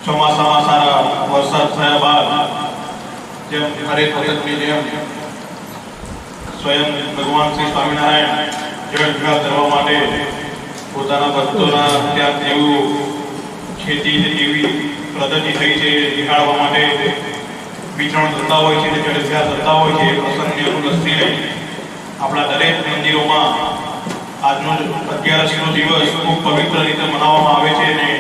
ચોમાસામાં સારા વરસાદ થયા બાદ જેમ હરેક વખતની જેમ સ્વયં ભગવાન શ્રી સ્વામિનારાયણ જળ વિવાહ કરવા માટે પોતાના ભક્તોના ત્યાં એવું ખેતી એવી પદ્ધતિ થઈ છે નિહાળવા માટે વિચરણ થતા હોય છે, જળ વિવાહ થતા હોય છે. પ્રસંગને અનુલક્ષીને આપણા દરેક મંદિરોમાં આજનો 11નો દિવસ ખૂબ પવિત્ર રીતે મનાવવામાં આવે છે અને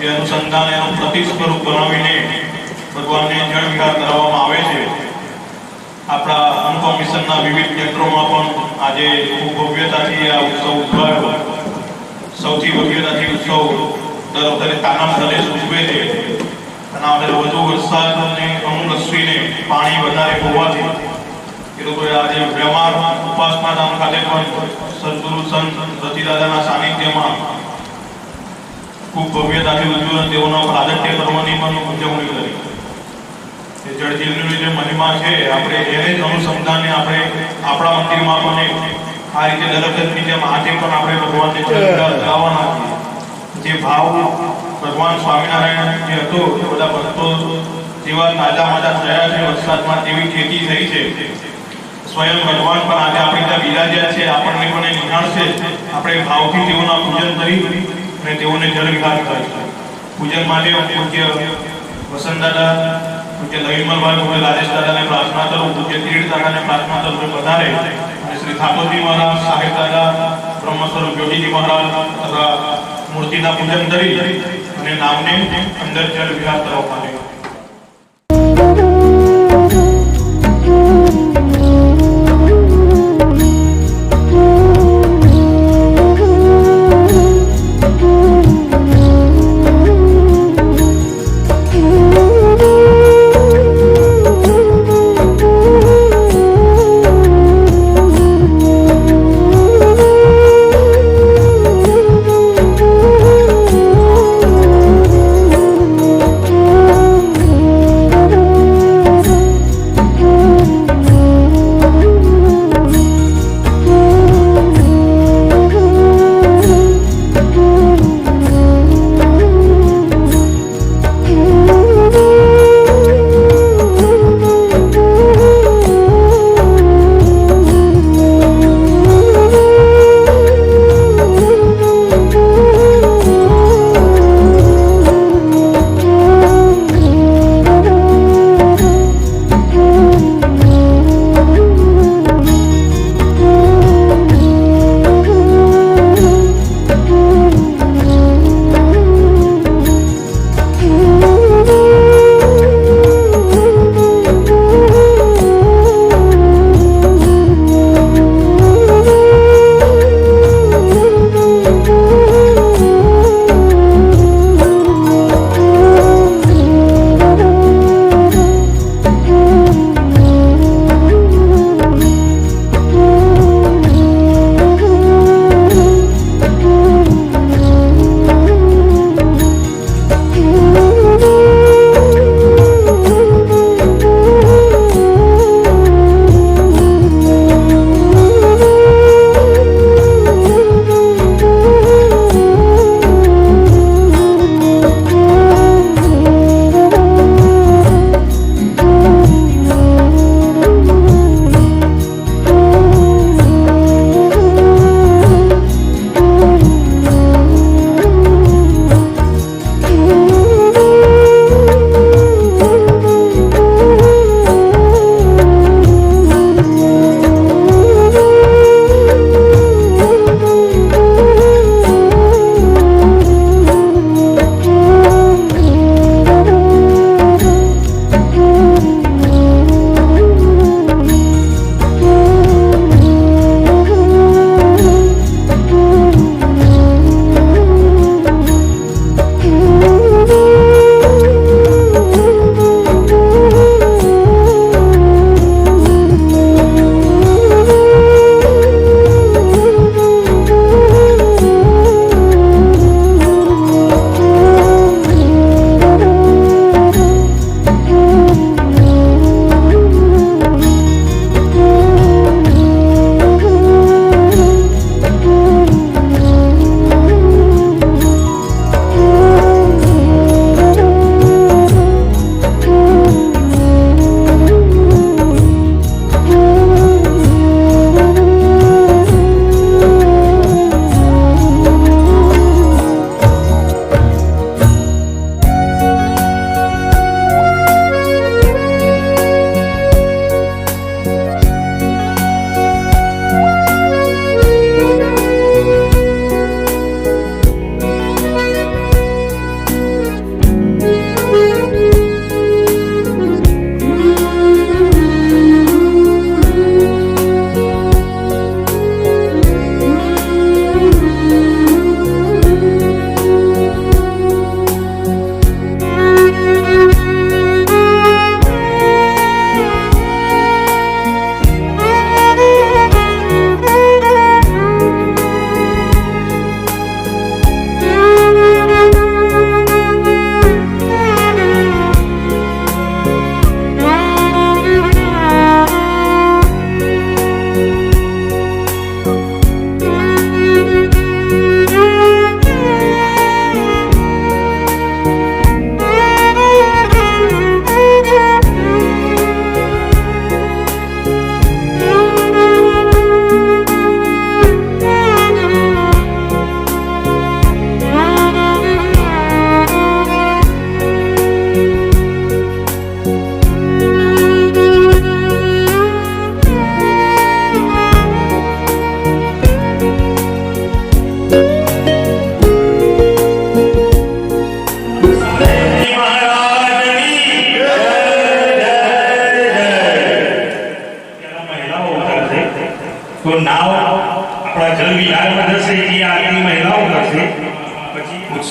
એ અનુસંધાન એનું પ્રતિક સ્વરૂપ બનાવીને ભગવાનને જળ વિહાર કરાવવામાં આવે છે. આપણા અનુપમ મિશનના વિવિધ કેન્દ્રોમાં પણ આજે ખૂબ ભવ્યતાથી આ ઉત્સવ ઉજવાયો. સૌથી ભવ્યતાથી ઉત્સવ દર વખતે તાનામ પ્રદેશ ઉજવે છે. અને વધુ વરસાદને અનુલક્ષીને પાણી વધારે હોવાથી એ લોકોએ આજે વ્યવહાર ઉપાસના ધામ ખાતે પણ સદગુરુ સંત રતિદાદાના સાનિધ્યમાં ખૂબ ભવ્યતાથી ઉજવ્યું અને તેઓના પ્રાગટ્ય પર્વની પણ ઉજવણી કરી. એ જળજીલની જે મહિમા છે આપણે એને જ અનુસંધાને આપણે આપણા મંદિરમાં પણ આ રીતે દર વખતની જેમ આજે પણ આપણે ભગવાનને જળ ચડાવવાના છીએ. જે ભાવ ભગવાન સ્વામિનારાયણ જે હતો એ બધા ભક્તો જેવા તાજા માજા થયા છે વરસાદમાં તેવી ખેતી થઈ છે. સ્વયં ભગવાન પણ આજે આપણી ત્યાં બિરાજ્યા છે. આપણને પણ એ નિહાળશે. આપણે ભાવથી તેઓના પૂજન કરી અને તેઓને જળ વિહાર કરીશું. પૂજન માટે પૂજ્ય વસંત દાદા, પૂજ્ય લવિમલભાઈ, પૂજ્ય રાજેશ દાદાને પ્રાર્થના કરું, પૂજ્ય તીર્થ દાદાને પ્રાર્થના કરું કે વધારે અને શ્રી ઠાકોરજી મહારાજ, સાહેબ દાદા, બ્રહ્મસ્વરૂપ યોગીજી મહારાજ તથા મૂર્તિના પૂજન કરી અને નામને અંદર જળ વિહાર કરવા માટે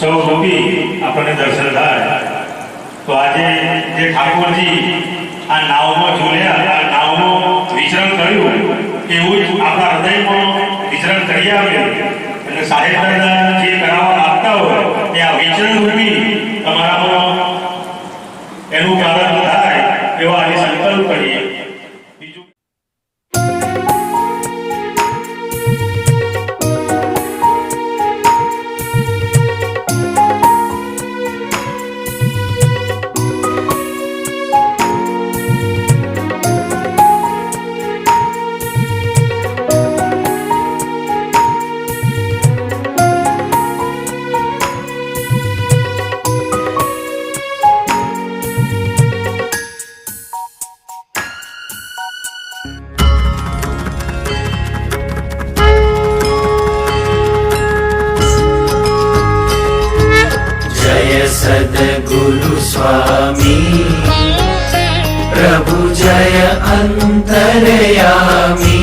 ઉત્સવ રૂપી આપણને દર્શન થાય. તો આજે જે ઠાકોરજી આ નાવમાં ઝૂલ્યા, આ નાવમાં વિચરણ કર્યું, એવું જ આપણા હૃદયમાં વિચરણ કરી આવ્યું. એટલે સાહેબ દાદા જે કરાવવા આપતા હોય એ આ વિચરણ રૂપી તમારામાં એનું કારણ થાય એવો આજે સંકલ્પ કરીએ. બીજું सद्गुरु स्वामी प्रभु जय अंतरयामी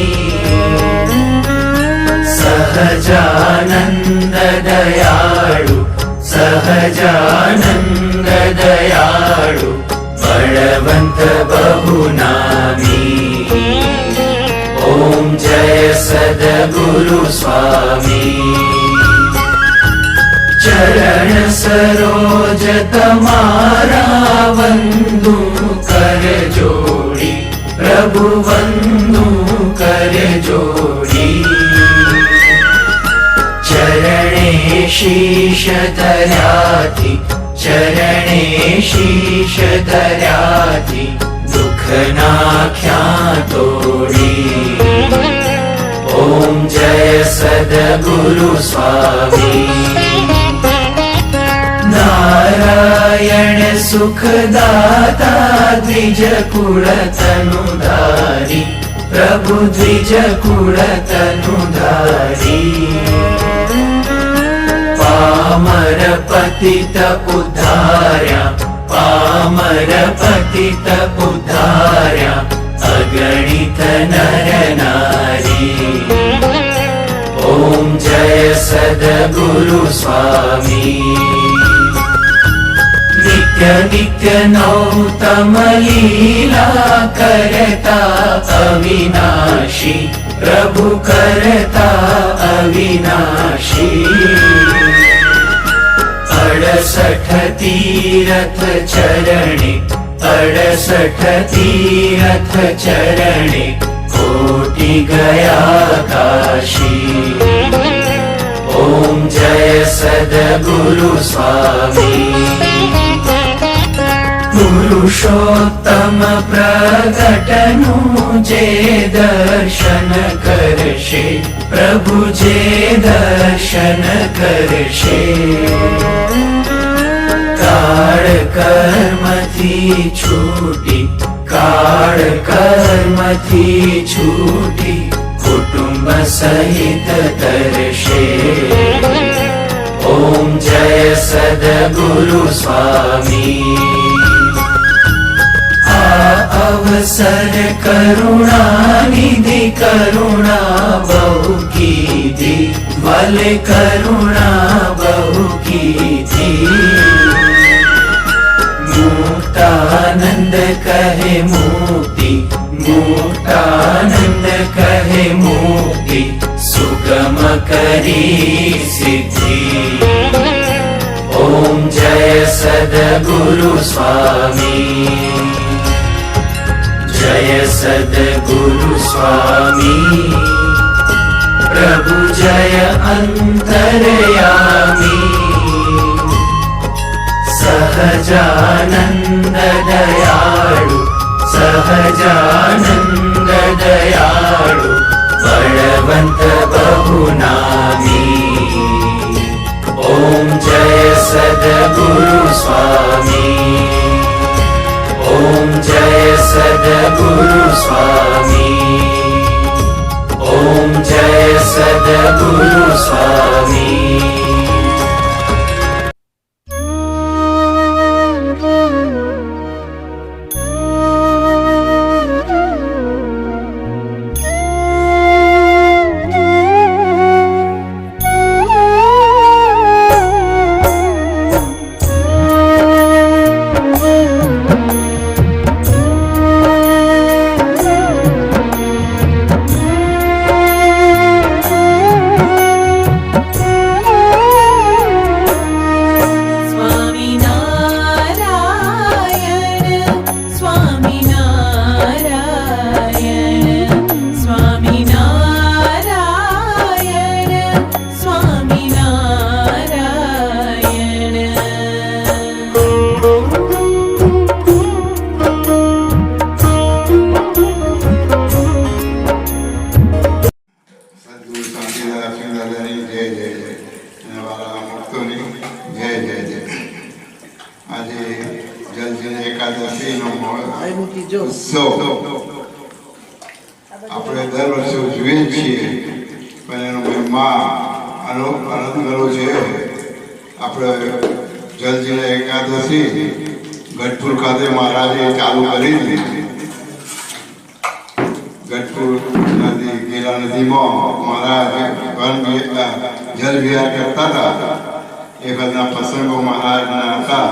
सहजानंद दयाळु सहजानंद दयाळु बलवंत बहुनामी ओम जय सद्गुरु स्वामी चरण सरोज तमारा वंदु कर जोड़ी प्रभु वंदु कर जोड़ी चरणे शीश धर्याथी चरणे शीश धर्याथी दुख नाख्या तोड़ी ओम जय सद्गुरु स्वामी नारायण सुखदाता द्विज कुल तनुधारी प्रभु द्विज कुल तनुधारी पामर पतित उद्धार्या पामर पतित उद्धार्या अगणित नर नारी ओम जय सद्गुरु स्वामी नित्य नित्य नौतम लीला करता अविनाशी प्रभु करता अविनाशी 68 तीरथ चरणे 68 तीरथ चरणे कोटि गया काशी ओम जय सद्गुरु स्वामी पुरुषोत्तम प्रगटनु जे दर्शन करशे प्रभु जे दर्शन करशे काळ कर्मथी छूटी काळ कर्मथी छूटी कुटुंब सहित तरशे ओम जय सद्गुरु स्वामी अवसर करुणा निधि करुणा बहु कीधी बल करुणा बहु कीधी मुक्तानंद कहे मुक्ति मुक्तानंद कहे मुक्ति सुगम करी सिद्धि ओम जय सद्गुरु स्वामी जय सद्गुरु स्वामी प्रभु जय अंतरयामी सहजानंद दयाळु सहजानंद दयाळु बलवंत बहुनामी ओम जय सद्गुरु स्वामी ओम जय सद्गुरु स्वामी ओम जय सद्गुरु स्वामी આજે જલજીને એકાદશીનો ઉત્સવ આપણે દર વર્ષે ઉજવીએ છીએ, પણ એનો મહિમા અનંતરો છે. આપણે જલજીને એકાદશી ગઢપુર ખાતે મહારાજે ચાલુ કરી હતી. ગઢપુર નદી ગીરા નદીમાં મહારાજ જલ વિહાર કરતા હતા. એ બધા પ્રસંગો મહારાજના હતા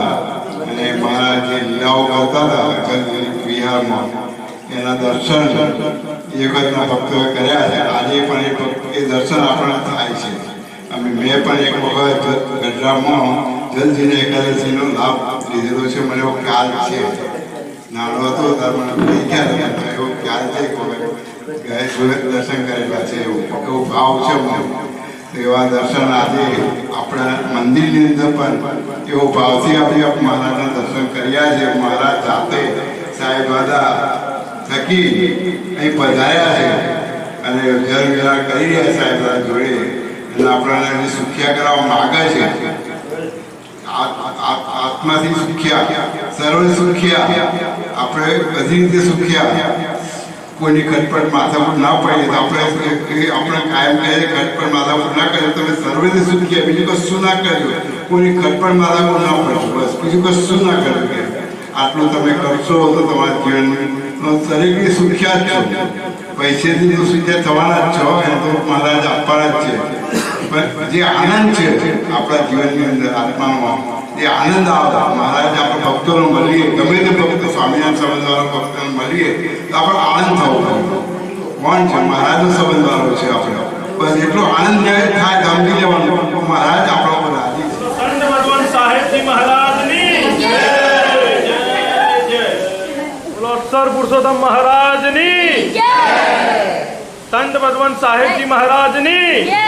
અને મહારાજ જે લીલાઓ કરતા હતા જલ વિહારમાં એના દર્શન એ વખતના ભક્તોએ કર્યા છે. આજે પણ એ દર્શન આપણને થાય છે. મેં પણ એક વખત ગઢડામાં જલજીને એકાદશીનો લાભ લીધેલો છે. મને એવો ખ્યાલ છે, નાનો હતો ત્યારે મને લઈ ગયા હતા, એવો ખ્યાલ છે. દર્શન કરેલા છે, એવો ભાવ છે મને. એવા દર્શન આજે આપણા મંદિરની અંદર પણ એવો ભાવથી આપણે મહારાજના દર્શન કર્યા છે. મહારાજ જાતે સાહેબાદા થકી અહીં પધાર્યા છે અને જલ વિહાર કરી રહ્યા સાહેબાદા જોડે અને આપણને સુખ્યા કરવા માગે છે. આત્માથી સુખ્યા, સર્વ સુખ્યા, આપણે બધી રીતે સુખ્યા. કોઈની ખટપટ માથાપટ ના પડીએ તો આપણે કાયમ કહીએ ખટપટ માથાપટ ના કરીએ, તમે સર્વેથી સુખ્યા, બીજું કશું ના કર્યું. કોઈની ખટપટ માથાપટ ના પડશે, બસ બીજું કશું ના કર્યું. કે આટલું તમે કરશો તો તમારા જીવનનો દરેકની સુખ્યા જ છો. પૈસેથી તો સુખ્યા થવાના જ છો, એ તો મહારાજ આપવાના જ છે. પણ જે આનંદ છે આપણા જીવનની અંદર આત્મામાં, એ આનંદ આવે. મહારાજ આપણે ભક્તોને મળીએ, ગમે તે ભક્તો સ્વામિનારાયણ સંબંધવાળા ભક્તોને મળીએ તો આપણે આનંદ થવો જોઈએ. કોણ છે? મહારાજનો સંબંધવાળો છે આપણે. બસ એટલો આનંદ થાય સમજી લેવાનું મહારાજ આપણા પર રાજી છે. સંત ભગવાન સાહેબજી મહારાજની જય, જય, જય. બોલો અક્ષર પુરુષોત્તમ મહારાજની જય. સંત ભગવાન સાહેબજી મહારાજની જય.